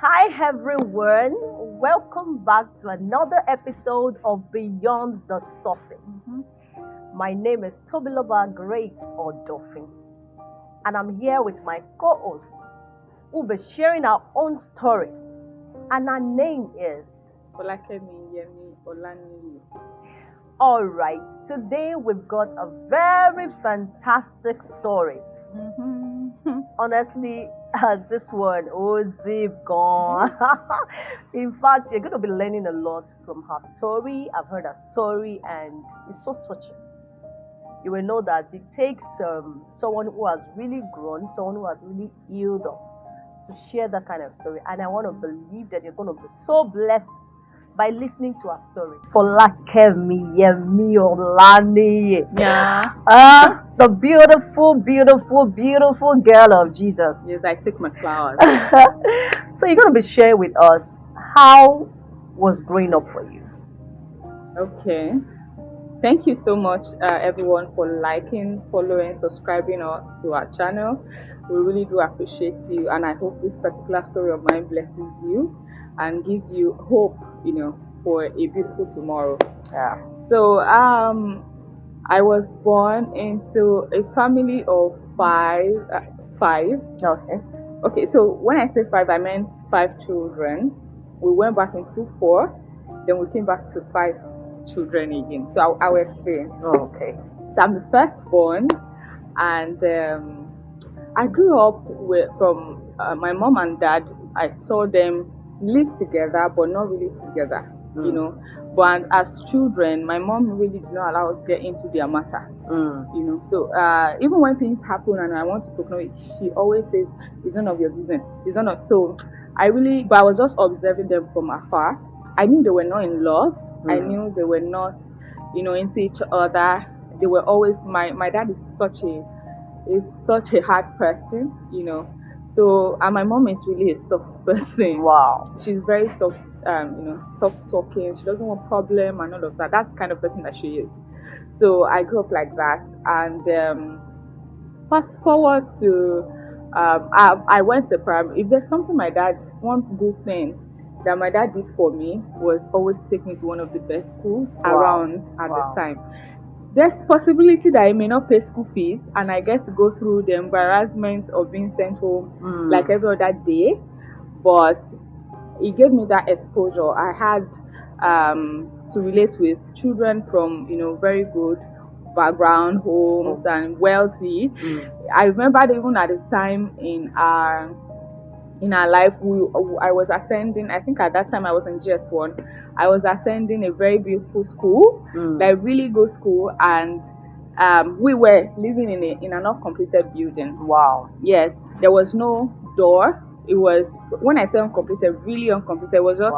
Hi everyone, welcome back to another episode of Beyond the Surface. My name is Tobiloba Grace Odofin, and I'm here with my co-host who will be sharing our own story, and her name is Folakemi Yemi-Olaniyi. Alright, today we've got a very fantastic story. Honestly, this one, deep gone. In fact, you're going to be learning a lot from her story. I've heard her story, and it's so touching. You will know that it takes someone who has really grown, someone who has really healed up, to share that kind of story. And I want to believe that you're going to be so blessed by listening to her story. Folakemi Yemi-Olaniyi. The beautiful girl of Jesus. Yes, I take my flowers. So you're going to be sharing with us how was growing up for you. Okay. Thank you so much, everyone, for liking, following, subscribing to our channel. We really do appreciate you, and I hope this particular story of mine blesses you and gives you hope, for a beautiful tomorrow. Yeah. So, I was born into a family of five. Okay, so when I say five, I meant 5 children. We went back into 4, then we came back to 5 children again. So I will explain. Okay. So I'm the firstborn, and I grew up from my mom and dad. I saw them live together, but not really together, But as children, my mom really did not allow us to get into their matter, So even when things happen and I want to proclaim it, she always says, "It's none of your business. It's none of." So but I was just observing them from afar. I knew they were not in love. I knew they were not, into each other. They were always. My dad is such a hard person, So, and my mom is really a soft person. Wow. She's very soft, soft talking. She doesn't want problem and all of that. That's the kind of person that she is. So I grew up like that. And fast forward to, I went to primary. If there's something one good thing that my dad did for me was always take me to one of the best schools around at the time. There's possibility that I may not pay school fees, and I get to go through the embarrassment of being sent home like every other day, but it gave me that exposure. I had to relate with children from very good background homes and wealthy. I remember that even at the time in our life, I was attending, I think at that time I was in GS1, I was attending a very beautiful school, like really good school, and we were living in an uncompleted building. Wow. Yes, there was no door. It was, when I say uncompleted, really uncompleted, it was just,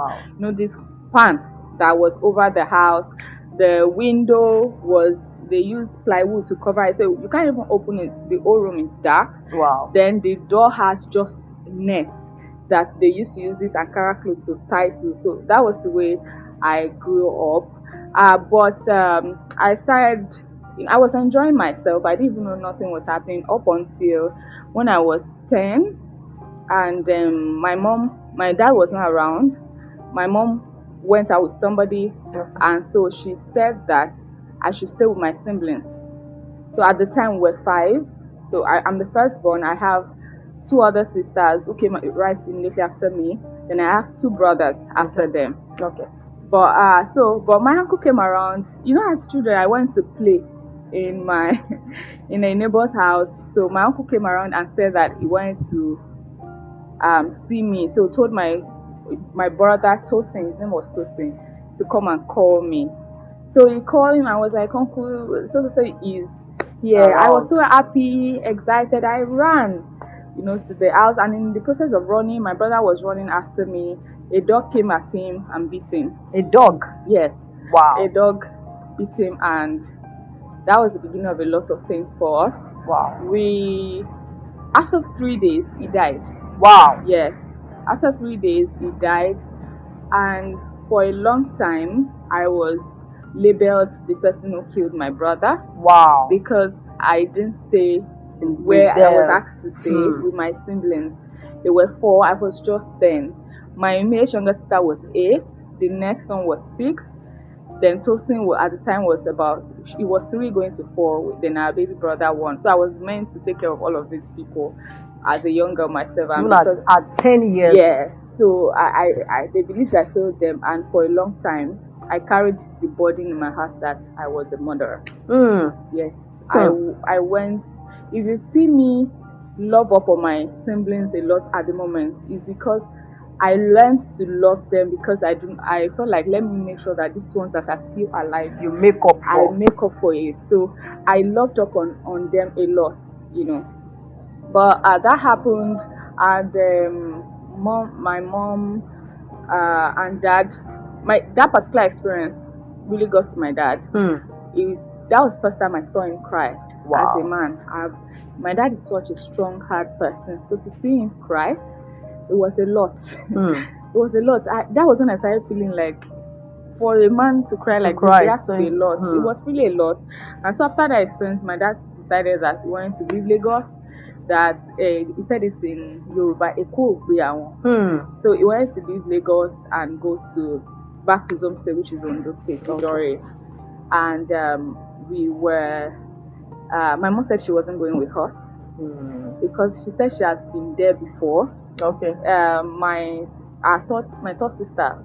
this pan that was over the house. The window they used plywood to cover it, so you can't even open it. The whole room is dark. Wow. Then the door has just nets that they used to use this Ankara clothes to tie to. So that was the way I grew up. But I was enjoying myself. I didn't even know nothing was happening up until when I was 10, and my dad was not around. My mom went out with somebody, and so she said that I should stay with my siblings. So at the time we were 5. So I'm the firstborn. I have 2 other sisters who came right immediately after me. Then I have 2 brothers after them. Okay. But my uncle came around. As children, I went to play in a neighbor's house. So my uncle came around and said that he wanted to see me. So told my brother Tosin, his name was Tosin, to come and call me. So he called him. I was like, "Uncle, so is here." I was so happy, excited. I ran, to the house, and in the process of running, my brother was running after me. A dog came at him and beat him. A dog? Yes. Wow. A dog beat him, and that was the beginning of a lot of things for us. Wow. After 3 days, he died. Wow. Yes. After 3 days, he died, and for a long time, I was labeled the person who killed my brother. Wow. Because I didn't stay where I was asked to stay with my siblings. There were 4, I was just 10. My immediate younger sister was 8. The next one was 6. Then Tosin at the time was he was 3 going to 4. Then our baby brother 1. So I was meant to take care of all of these people as a young girl myself. And because at 10 years. Yes. So they believed I failed them, and for a long time I carried the burden in my heart that I was a murderer. Yes. I went. If you see me love up on my siblings a lot at the moment, is because I learned to love them, because I felt like, let me make sure that these ones that are still alive, you make up for. I make up for it. So I loved up on them a lot, But that happened, and my mom and dad, that particular experience really got to my dad. That was the first time I saw him cry. Wow. As a man. My dad is such a strong, hard person, so to see him cry, it was a lot. It was a lot. That was when I started feeling like, for a man to cry like this, it has to be a lot. It was really a lot. And so after that experience, my dad decided that he wanted to leave Lagos. That he said it's in Yoruba, So he wanted to leave Lagos and go back to his home state, which is Ondo State, Idore. And we were. My mom said she wasn't going with us because she said she has been there before. Okay. My third sister,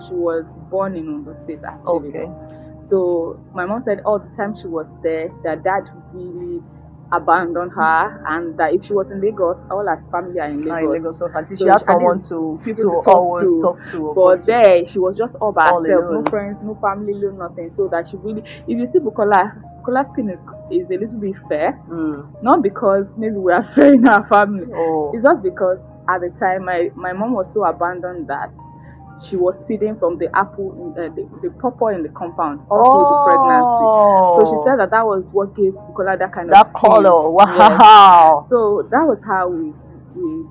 she was born in Ondo State actually. Okay. So my mom said all the time she was there, that dad really abandoned her, and that if she was in Lagos, all her family are in Lagos. So she had someone to always talk to. But there, she was just all by herself, no friends, no family, no nothing. So that she really, if you see Bukola's skin is a little bit fair, not because maybe we are fair in our family. It's just because at the time my mom was so abandoned that she was feeding from the apple, the pawpaw in the compound all through the pregnancy. So she said that was what gave Bukola that kind of skin. Color. Wow. Yes. So that was how we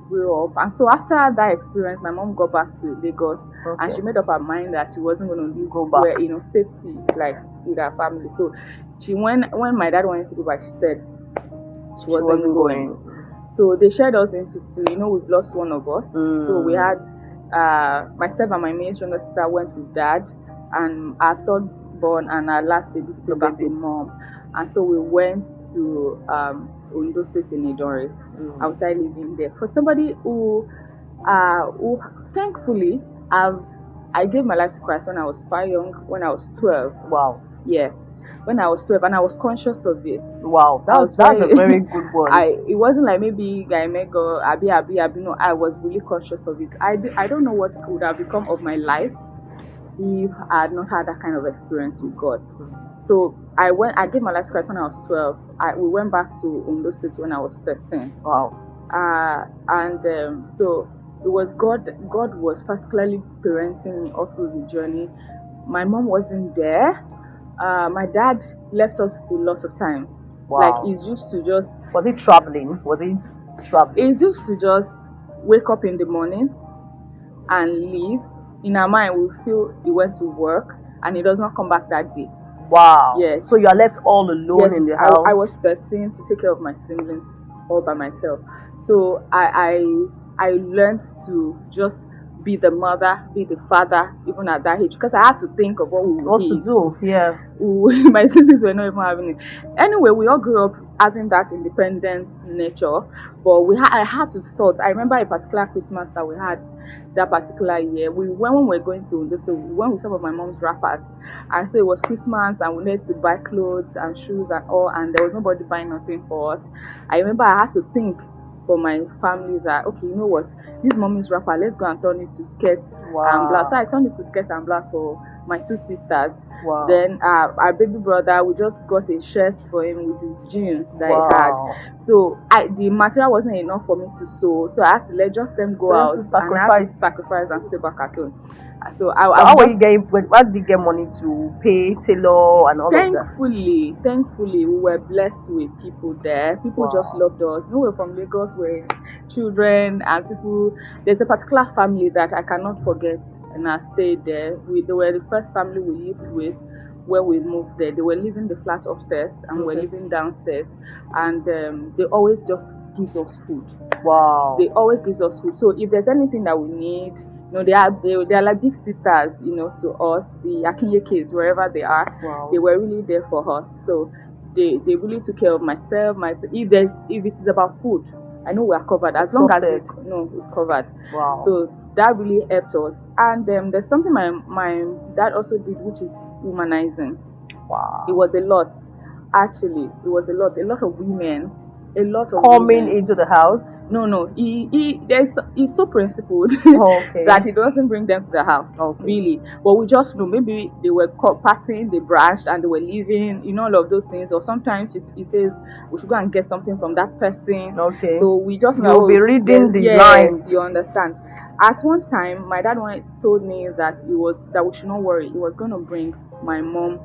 grew up. And so after that experience, my mom got back to Lagos, and she made up her mind that she wasn't going to go back where, safety, like with her family. So when my dad wanted to go back, she said she wasn't going. So they shared us into 2. We've lost one of us. So we had myself and my main younger sister went with dad, and our third born and our last baby stayed back with mom. And so we went to Ondo State in Idore. I started living there. For somebody who thankfully, I gave my life to Christ when I was quite young, when I was 12. Wow. Yes. When I was 12, and I was conscious of it. Wow, that's a very good one. It wasn't like maybe Abi. No, I was really conscious of it. I don't know what would have become of my life if I had not had that kind of experience with God. So I gave my life to Christ when I was 12. We went back to Ondo State when I was 13. Wow. So it was God. God was particularly parenting me all through the journey. My mom wasn't there. My dad left us a lot of times. Wow. Like he's used to just. Was he traveling? He's used to just wake up in the morning and leave. In our mind, we feel he went to work and he does not come back that day. Wow. Yes. So you are left all alone in the house. I was 13 to take care of my siblings all by myself. So I learned to just be the mother, be the father, even at that age, because I had to think of what to do. Yeah. My siblings were not even having it. Anyway, we all grew up having that independent nature, but I had to sort. I remember a particular Christmas that we had that particular year. When we were going to Ondo, so we went with some of my mom's wrappers, and so it was Christmas, and we needed to buy clothes and shoes and all, and there was nobody buying nothing for us. I remember I had to think for my family that, okay, you know what, this mommy's wrapper, let's go and turn it to skirt and blouse. So I turned it to skirt and blouse for my 2 sisters. Wow. Then our baby brother, we just got a shirt for him with his jeans that he had. So the material wasn't enough for me to sew, so I had to let just them go out and I had to sacrifice and stay back at home. So how did you get money to pay tailor and all of that? Thankfully, we were blessed with people there. People just loved us. We were from Lagos, we're children and people. There's a particular family that I cannot forget, and I stayed there. They were the first family we lived with when we moved there. They were living the flat upstairs and we were living downstairs, and they always just gives us food. Wow. They always gives us food. So if there's anything that we need, they are like big sisters, to us, the Akinyekes, wherever they are. Wow. They were really there for us. So they really took care of myself. If it is about food, I know we are covered as long as Sorted. it's covered. Wow. So that really helped us. And there's something my dad also did, which is humanizing. Wow. It was a lot, actually. It was a lot of women. A lot of coming women. into the house. No, he's so principled Okay. that he doesn't bring them to the house. Okay. Really. But we just know maybe they were passing, they branched and they were leaving, all of those things. Or sometimes he says we should go and get something from that person. Okay. So we just know. You'll be reading the yes, lines. You understand. At one time, my dad once told me that we should not worry. He was going to bring my mom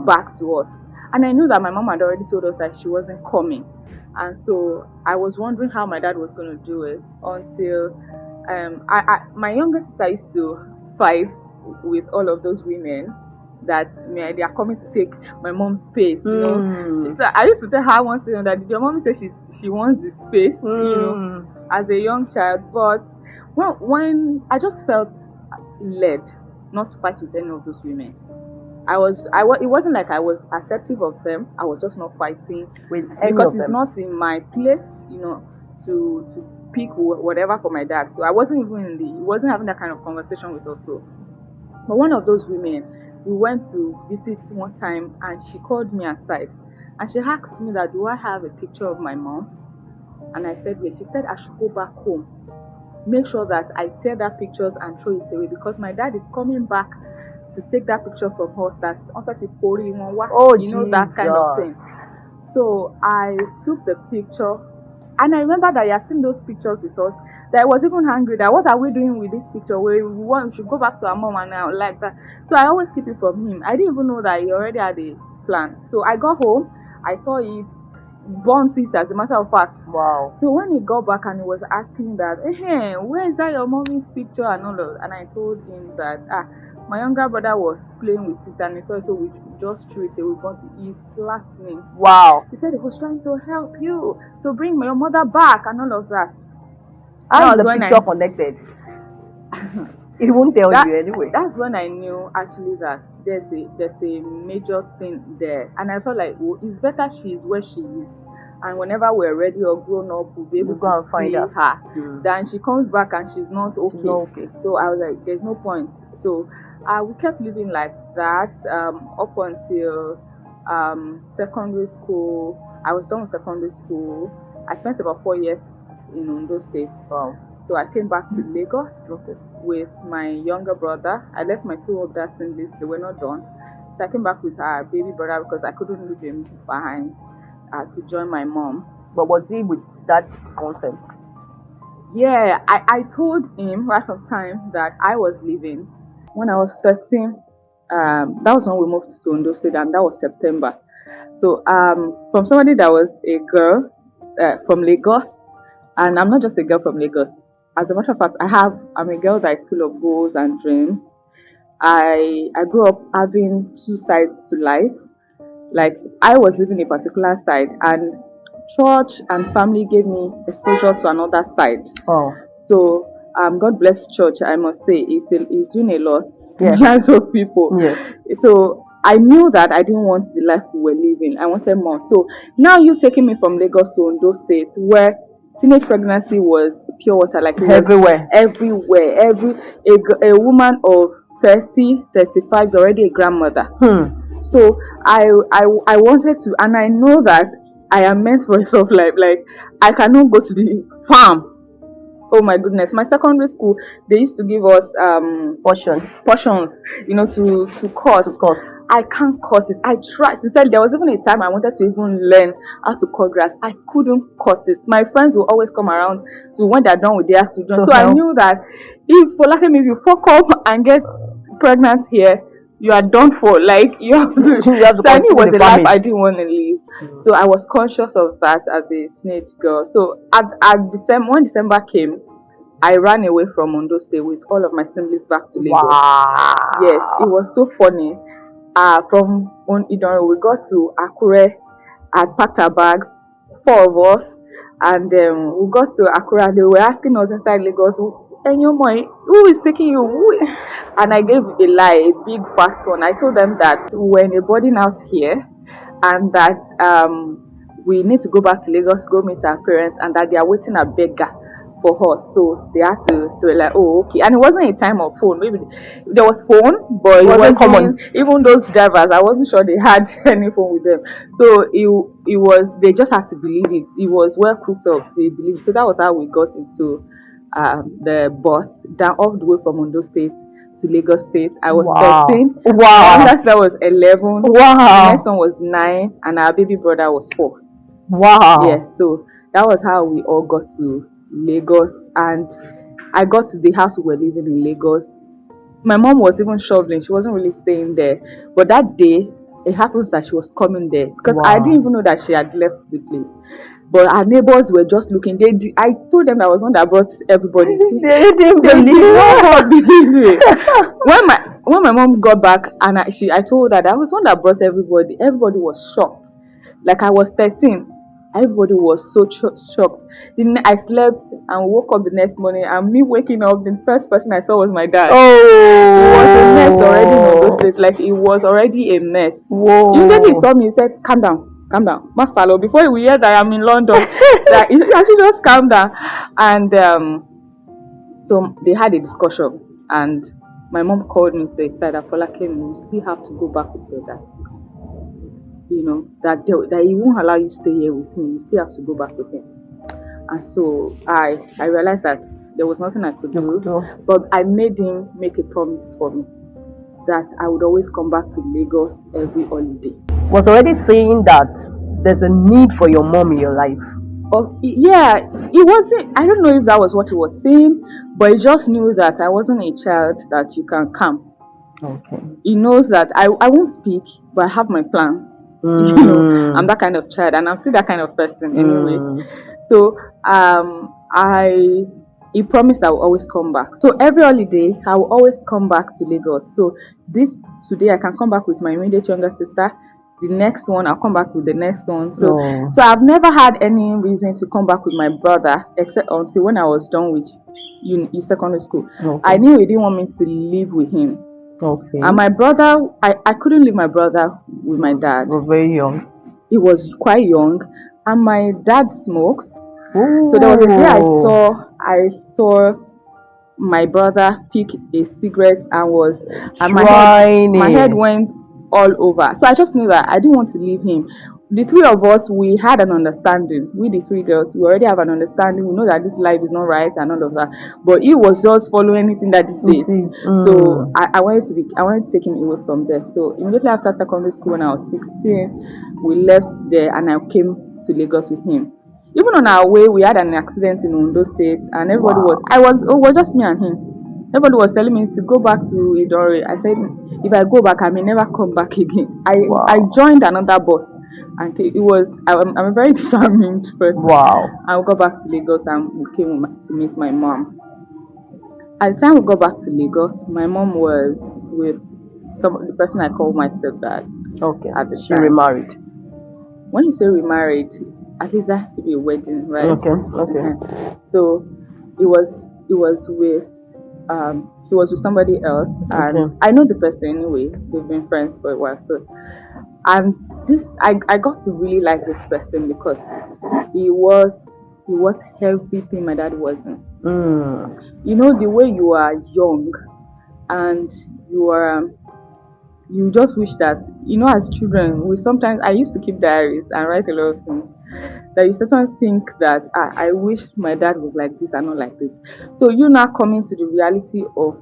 back to us. And I knew that my mom had already told us that she wasn't coming. And so I was wondering how my dad was going to do it until my younger sister used to fight with all of those women that they are coming to take my mom's space. So I used to tell her once that did your mom say she wants the space, as a young child. But when I just felt led not to fight with any of those women. It wasn't like I was acceptive of them. I was just not fighting with any because of them. It's not in my place, to pick whatever for my dad. So I wasn't he wasn't having that kind of conversation with us. So, but one of those women, we went to visit one time, and she called me aside, and she asked me that, do I have a picture of my mom? And I said yes. She said I should go back home, make sure that I tear that pictures and throw it away, because my dad is coming back to take that picture from us. That's that kind of thing. So I took the picture, and I remember that he had seen those pictures with us, that I was even angry that what are we doing with this picture, we should go back to our mom, and I like that. So I always keep it from him. I didn't even know that he already had a plan. So I got home, I saw it, burnt it, as a matter of fact. Wow. So when he got back and he was asking that, hey, where is that your mommy's picture and all of, and I told him that my younger brother was playing with it, and he thought so we just threw it away, but he slapped me. Wow. He said he was trying to help you to bring your mother back and all of that. How is the picture connected? He won't tell you anyway. That's when I knew actually that there's a major thing there, and I felt like it's better she's where she is, and whenever we're ready or grown up, we'll be able to find her. Then she comes back and she's not okay. She's not okay. So I was like, there's no point. So we kept living like that up until secondary school. I was done with secondary school. I spent about 4 years in Ondo State. Wow. So I came back to Lagos with my younger brother. I left my two older siblings, they were not done. So I came back with our baby brother because I couldn't leave him behind to join my mom. But was he with that consent? Yeah, I told him right from time that I was leaving. When I was 13, that was when we moved to Ondo State, and that was September. So from somebody that was a girl from Lagos, and I'm not just a girl from Lagos. As a matter of fact, I'm a girl that is full of goals and dreams. I grew up having two sides to life. Like, I was living a particular side, and church and family gave me exposure to another side. Oh. So God bless church, I must say. It's doing a lot in Yeah. the lives of people. Yes. So I knew that I didn't want the life we were living. I wanted more. So now you taking me from Lagos to Ondo State, where teenage pregnancy was pure water, like everywhere. A woman of 30, 35 is already a grandmother. So I wanted to, and I know that I am meant for a soft life. Like, I cannot go to the farm. Oh my goodness! My secondary school, they used to give us portions, to cut. I can't cut it. I tried. Sincerely, there was even a time I wanted to even learn how to cut grass. I couldn't cut it. My friends will always come around to when they're done with their students. So I knew that if Folakemi, if you fuck up and get pregnant here, you are done for. Like, you have to. So I knew it was a life I didn't want to live. So I was conscious of that as a teenage girl. So when December came, I ran away from Ondo State with all of my siblings back to Lagos. Wow. Yes, it was so funny. From Idon, we got to Akure, had packed our bags, 4 of us, and we got to Akure, and they were asking us inside Lagos, and your boy, who is taking you? And I gave a lie, a big fat one. I told them that we're in a boarding house here, and that we need to go back to Lagos, go meet our parents, and that they are waiting at Beggar for us. So they had to, they were like, oh, okay. And it wasn't a time of phone. Maybe there was phone, but it wasn't common. Even those drivers, I wasn't sure they had any phone with them. So it was, they just had to believe it. It was well cooked up. They believed. So that was how we got into the bus down all the way from Ondo State to Lagos State. I was 13. Wow. My that was 11. Wow. The next one was 9, and our baby brother was 4. Wow. Yes, so that was how we all got to Lagos, and I got to the house we were living in Lagos. My mom was even shoveling, she wasn't really staying there. But that day, it happens that she was coming there because I didn't even know that she had left the place. But our neighbors were just looking. I told them I was one that brought everybody. They didn't believe it. When my mom got back and I told her that I was one that brought everybody. Everybody was shocked. Like I was 13. Everybody was so shocked. Then I slept and woke up the next morning, and me waking up, the first person I saw was my dad. Oh, it was a mess already in those days. Like it was already a mess. Whoa. Immediately he saw me, he said, calm down, Master. Before we hear that I'm in London, that you actually just calm down. And so they had a discussion, and my mom called me to say that Folakemi, you still have to go back with your dad. You know, that he won't allow you to stay here with me. You still have to go back with him. And so I realized that there was nothing I could do. But I made him make a promise for me that I would always come back to Lagos every holiday. Was already saying that there's a need for your mom in your life. Yeah, it wasn't. I don't know if that was what he was saying, but he just knew that I wasn't a child that you can come. Okay. He knows that I won't speak, but I have my plans. You know, I'm that kind of child, and I'm still that kind of person anyway. So he promised I will always come back. So every holiday I will always come back to Lagos. So today I can come back with my immediate younger sister. The next one I'll come back with the next one. So I've never had any reason to come back with my brother except until when I was done with secondary school. I knew he didn't want me to live with him. Okay. And my brother, I couldn't leave my brother with my dad. He was very young. He was quite young, and my dad smokes. Ooh. So there was a day I saw my brother pick a cigarette and my head went all over. So I just knew that I didn't want to leave him. The three of us, we had an understanding. We, the three girls, we already have an understanding. We know that this life is not right and all of that. But he was just following anything that he says. So I wanted to take him away from there. So immediately after secondary school, when I was 16, we left there and I came to Lagos with him. Even on our way, we had an accident in Ondo State, and everybody it was just me and him. Everybody was telling me to go back to Idore. I said, if I go back, I may never come back again. I joined another bus, and I'm a very determined person. Wow. And we got back to Lagos, and we came to meet my mom. At the time we got back to Lagos, my mom was with the person I call my stepdad. Okay. At the time. Remarried. When you say remarried, at least there has to be a wedding, right? Okay. So it was with she was with somebody else, and I know the person anyway. They've been friends for a while. So, and I got to really like this person because he was everything my dad wasn't. You know, the way you are young and you just wish that, you know, as children, I used to keep diaries and write a lot of things that you sometimes think that I wish my dad was like this and not like this. So you're now coming to the reality of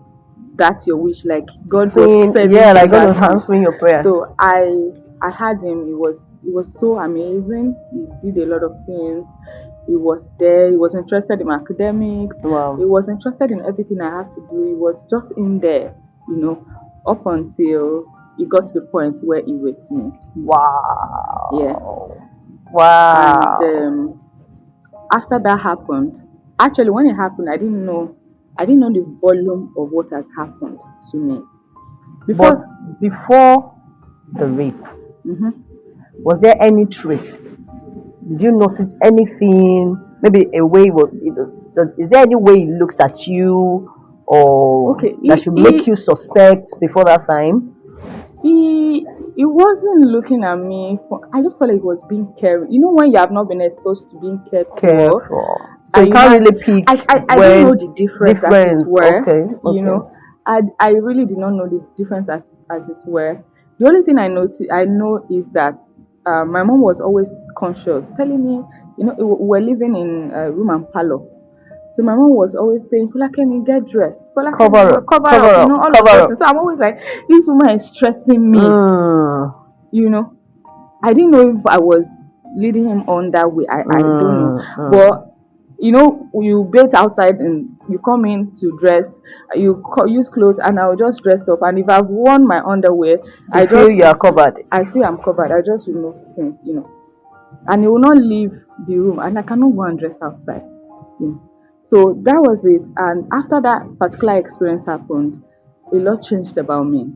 that your wish, like God was answering your prayer. So I had him. It was so amazing. He did a lot of things. He was there. He was interested in my academics. Wow. He was interested in everything I had to do. He was just in there, you know, up until it got to the point where he raped me. Wow. Yeah. Wow. And after that happened, actually when it happened, I didn't know the volume of what has happened to me. Before the rape, was there any trace Did you notice anything? Maybe a way, is there any way he looks at you, or Okay, that should make you suspect before that time? he he wasn't looking at me for, I just felt like he was being caring. You know, when you have not been exposed to being cared for, Careful. So and you you can't had, really pick I didn't when know the difference as it were. Okay, You know, I really did not know the difference as it were. The only thing I know is that my mom was always conscious, telling me, you know, we were living in a room and parlor. So my mom was always saying, Folakemi, get dressed. Folakemi, cover up, you know, all of those things. So I'm always like, this woman is stressing me. You know, I didn't know if I was leading him on that way. I don't know. But you know, you bathe outside and you come in to dress, you use clothes, and I'll just dress up. And if I've worn my underwear, I feel you are covered. I feel I'm covered. I just remove things, you know. And he will not leave the room, and I cannot go and dress outside. You know. So that was it. And after that particular experience happened, a lot changed about me.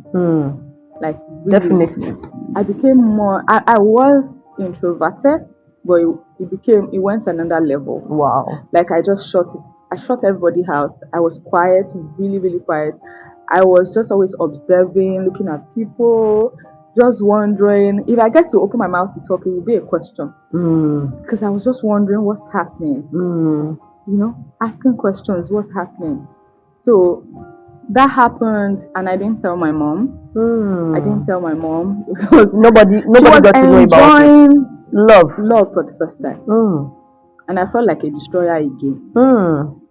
Like really, definitely, I became more. I was introverted, but it went another level. Wow. Like I just shut it. I shut everybody out. I was quiet, really, really quiet. I was just always observing, looking at people, just wondering. If I get to open my mouth to talk, it will be a question. Because I was just wondering what's happening. You know, asking questions, what's happening. So that happened, and I didn't tell my mom. I didn't tell my mom because nobody got to know about it. Love for the first time. And I felt like a destroyer again.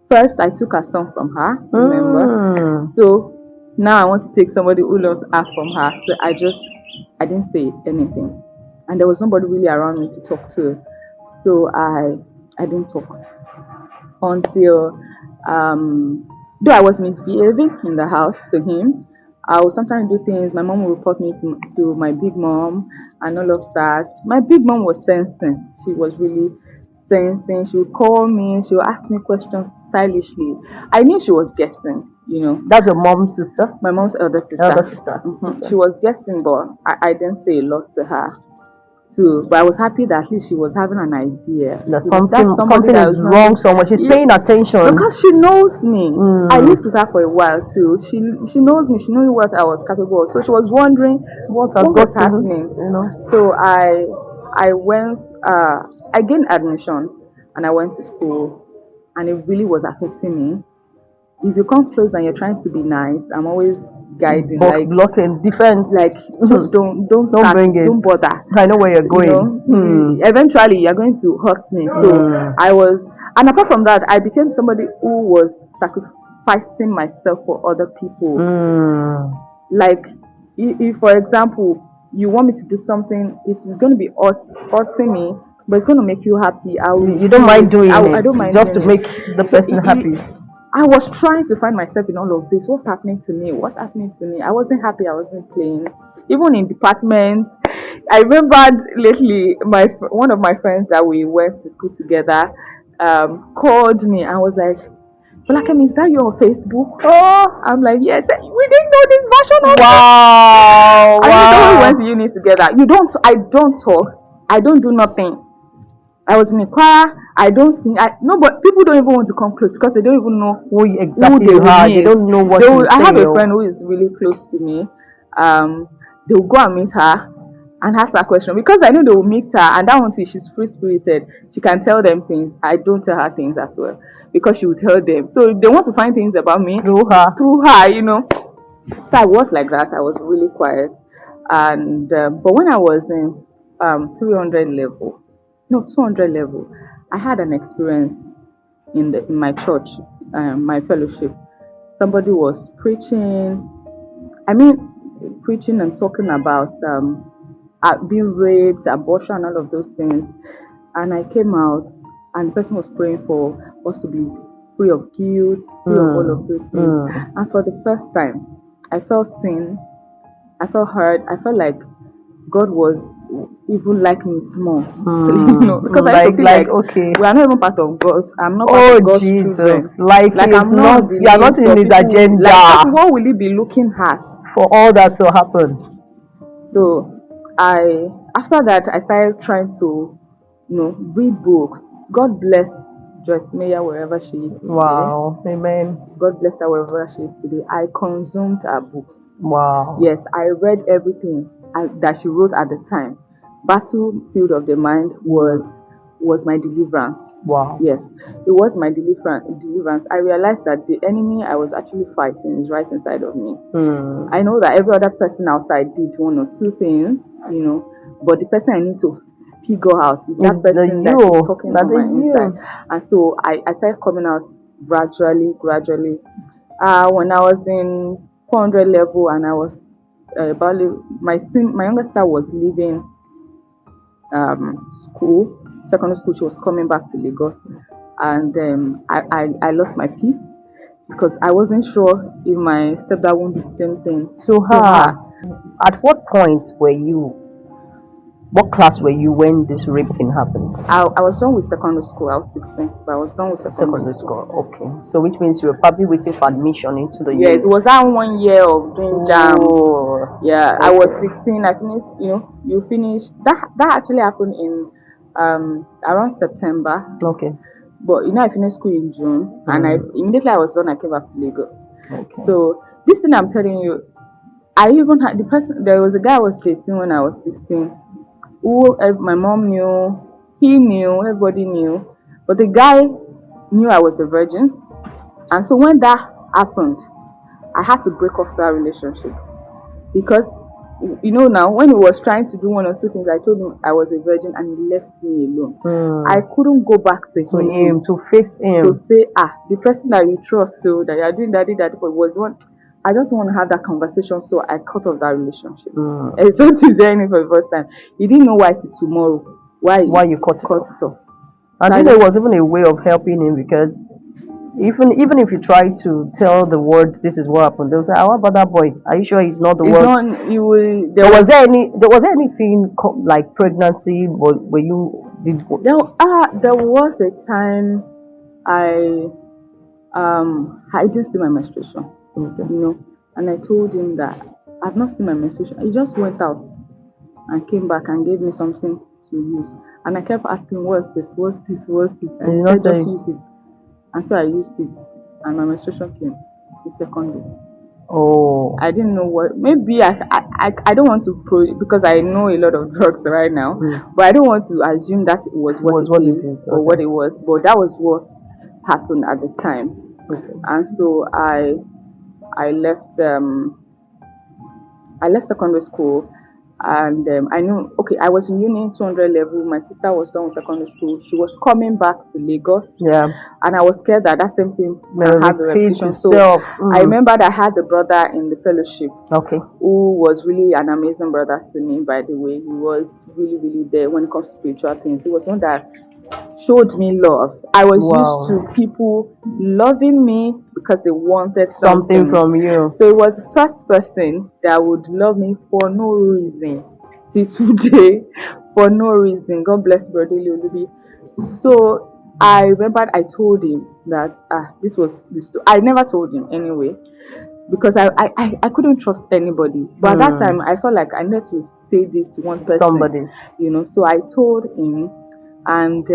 First, I took her son from her, remember? So now I want to take somebody who loves her from her. So I didn't say anything. And there was nobody really around me to talk to. So I didn't talk until, though I was misbehaving in the house to him. I would sometimes do things. My mom would report me to my big mom and all of that. My big mom was sensing. She was really sensing. She would call me. She would ask me questions stylishly. I knew she was guessing, you know. That's your mom's sister? My mom's elder sister. Okay. She was guessing, but I didn't say a lot to her. Too, but I was happy that at least she was having an idea that something is wrong somewhere. She's paying attention because she knows me. I lived with her for a while too. She knows me. She knew what I was capable of. So she was wondering what was happening. You know. So I went. I gained admission, and I went to school, and it really was affecting me. If you come close and you're trying to be nice, I'm always guiding, like blocking defense, like just don't bring it, don't bother. I know where you're going. You know? Eventually you're going to hurt me. So I was, and apart from that, I became somebody who was sacrificing myself for other people. Like if for example you want me to do something, it's going to be hurting me, but it's going to make you happy. You don't mind doing it. I don't mind just to make the person happy. I was trying to find myself in all of this. What's happening to me? What's happening to me? I wasn't happy. I wasn't playing. Even in departments, I remembered lately one of my friends that we went to school together called me and was like, Folakemi, is that you on Facebook? Oh, I'm like, yes. We didn't know this version of it. Wow. We went to uni together. I don't talk. I don't do nothing. I was in a choir. I don't sing. No, but people don't even want to come close because they don't even know who they are. They don't know what I have a friend who is really close to me. They will go and meet her and ask her a question because I know they will meet her, and that one too, she's free spirited. She can tell them things. I don't tell her things as well because she will tell them. So if they want to find things about me through her, you know. So I was like that. I was really quiet, and but when I was in 300 level. No, 200 level. I had an experience in my church, my fellowship. Somebody was preaching. Preaching and talking about being raped, abortion, and all of those things. And I came out, and the person was praying for us to be free of guilt, free of all of those things. And for the first time, I felt seen. I felt heard. I felt like God was even like me small, you know, because I feel like okay, we are not even part of God's. I'm not part of God's Jesus. Children. Like I'm not. You are not in His agenda. Like, what will He be looking at for all that to happen? So after that, I started trying to read books. God bless Joyce Meyer wherever she is today. Wow. Amen. God bless her wherever she is today. I consumed her books. Wow. Yes, I read everything that she wrote at the time. Battlefield of the Mind was my deliverance. Wow. Yes, it was my deliverance. I realized that the enemy I was actually fighting is right inside of me. I know that every other person outside did one or two things, but the person I need to figure out is that person that is talking on my inside. And so I started coming out gradually. When I was in 400 level and I was my younger sister was leaving school, secondary school. She was coming back to Lagos, and I lost my peace because I wasn't sure if my stepdad won't do the same thing to her. At what point were you? What class were you when this rape thing happened? I was done with secondary school. I was 16, but I was done with secondary school. Okay. So which means you were probably waiting for admission into the uni. Yes, it was that 1 year of doing jam. Yeah, okay. I was 16. I finished, you finish. That actually happened in around September. Okay. But I finished school in June, and immediately I was done, I came back to Lagos. Okay. So this thing I'm telling you, I even had there was a guy I was dating when I was 16. Who my mom knew, he knew, everybody knew, but the guy knew I was a virgin, and so when that happened, I had to break off that relationship because now when he was trying to do one or two things, I told him I was a virgin, and he left me alone. I couldn't go back to him to face him to say, the person that you trust, so that you're doing that, was one. I just want to have that conversation, so I cut off that relationship. I told him for the first time. He didn't know why till tomorrow. Why you cut it off. And then there was even a way of helping him, because even if you try to tell the world this is what happened, they'll say, "How about that boy? Are you sure he's not the one?" Was there anything like pregnancy? Were you did? There was a time I didn't see my menstruation. Okay. And I told him that I've not seen my menstruation. He just went out and came back and gave me something to use. And I kept asking, what's this? And he said, just use it. And so I used it, and my menstruation came the second day. Oh. I didn't know what. Maybe I don't want to because I know a lot of drugs right now, but I don't want to assume that it was what it is or what it was. But that was what happened at the time. Okay. And so I left secondary school, and I knew, I was in uni 200 level. My sister was done with secondary school. She was coming back to Lagos. Yeah. And I was scared that same thing can have a repetition. So I remember that I had a brother in the fellowship. Okay. Who was really an amazing brother to me, by the way. He was really, really there when it comes to spiritual things. He was one that showed me love. I was used to people loving me because they wanted something from you. So it was the first person that would love me for no reason till today, for no reason. God bless Brother Olubi. So I remembered I told him that this was this. I never told him anyway, because I couldn't trust anybody. But at that time I felt like I needed to say this to one person. Somebody. So I told him. And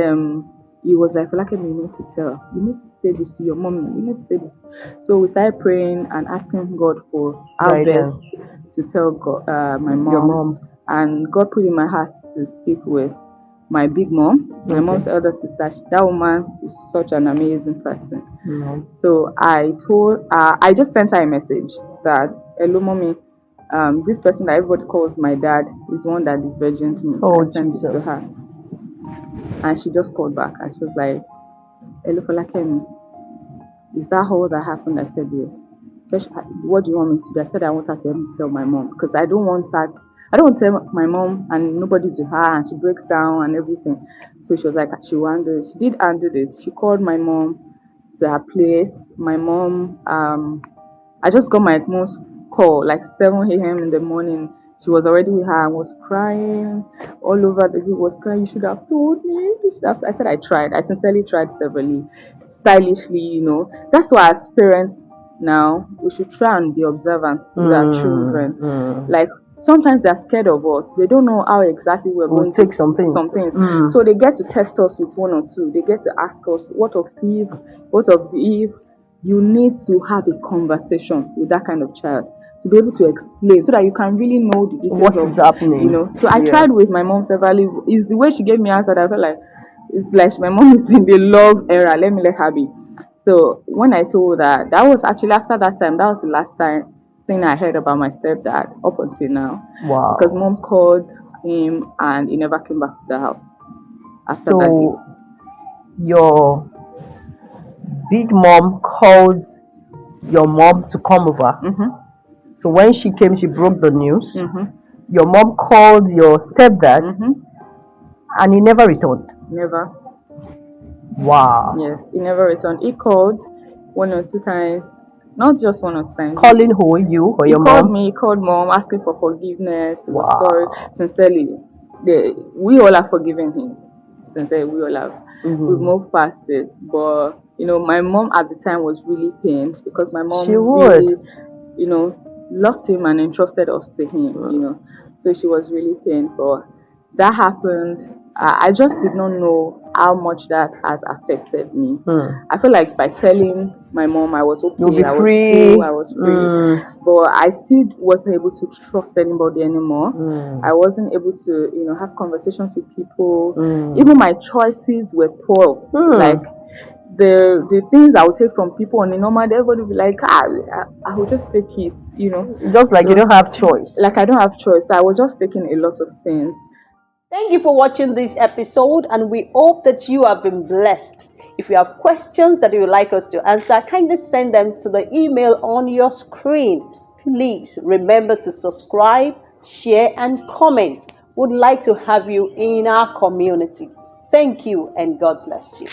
he was like, Folakemi, you need to say this to your mom. You need to say this. So we started praying and asking God for our best to tell God, my mom. Your mom. And God put in my heart to speak with my big mom, my mom's elder sister. That woman is such an amazing person. So I just sent her a message that, hello, mommy, this person that everybody calls my dad is one that is virgin to me. I sent it to her. And she just called back and she was like, hello, Folakemi, is that all that happened? I said, yes. So what do you want me to do? I said, I want her to help me tell my mom, because I don't want to tell my mom and nobody's with her and she breaks down and everything. So she was like, she did handle it. She called my mom to her place. My mom, I just got my mom's call like 7 a.m. in the morning. She was already with her and was crying all over the group, was crying. You should have told me. I said I tried. I sincerely tried severally, stylishly, That's why as parents now, we should try and be observant with our children. Like, sometimes they're scared of us. They don't know how exactly we're We'll going take to some things. So they get to test us with one or two. They get to ask us, what of if you need to have a conversation with that kind of child to be able to explain so that you can really know the details What of is happening? you know. So I Yeah. tried with my mom severally. Is the way she gave me answer that I felt like it's like my mom is in the love era. Let me let her be. So when I told her, that was actually after that time, that was the last time thing I heard about my stepdad up until now. Wow. Because mom called him and he never came back to the house after that day. So your big mom called your mom to come over. So when she came, she broke the news. Your mom called your stepdad, and he never returned. Never. Wow. Yes, he never returned. He called one or two times, not just one or two times. Calling who? You or your called mom? me. He called mom, asking for forgiveness. He was Wow. sorry, sincerely. We all have forgiven him. Sincerely, we all have. We've moved past it, but you know, my mom at the time was really pained because my mom She really, would. you know, loved him and entrusted us to him. You know, so she was really pained. But that happened. I just did not know how much that has affected me. I feel like by telling my mom I was okay, You'll be I was free. cool, I was free, but I still wasn't able to trust anybody anymore. I wasn't able to, you know, have conversations with people. Even my choices were poor. Like the things I would take from people on a normal day, everybody would be like, I will just take it, you know. Just like So, you don't have choice. Like I don't have choice. I was just taking a lot of things. Thank you for watching this episode, and we hope that you have been blessed. If you have questions that you would like us to answer, kindly send them to the email on your screen. Please remember to subscribe, share, and comment. We'd like to have you in our community. Thank you, and God bless you.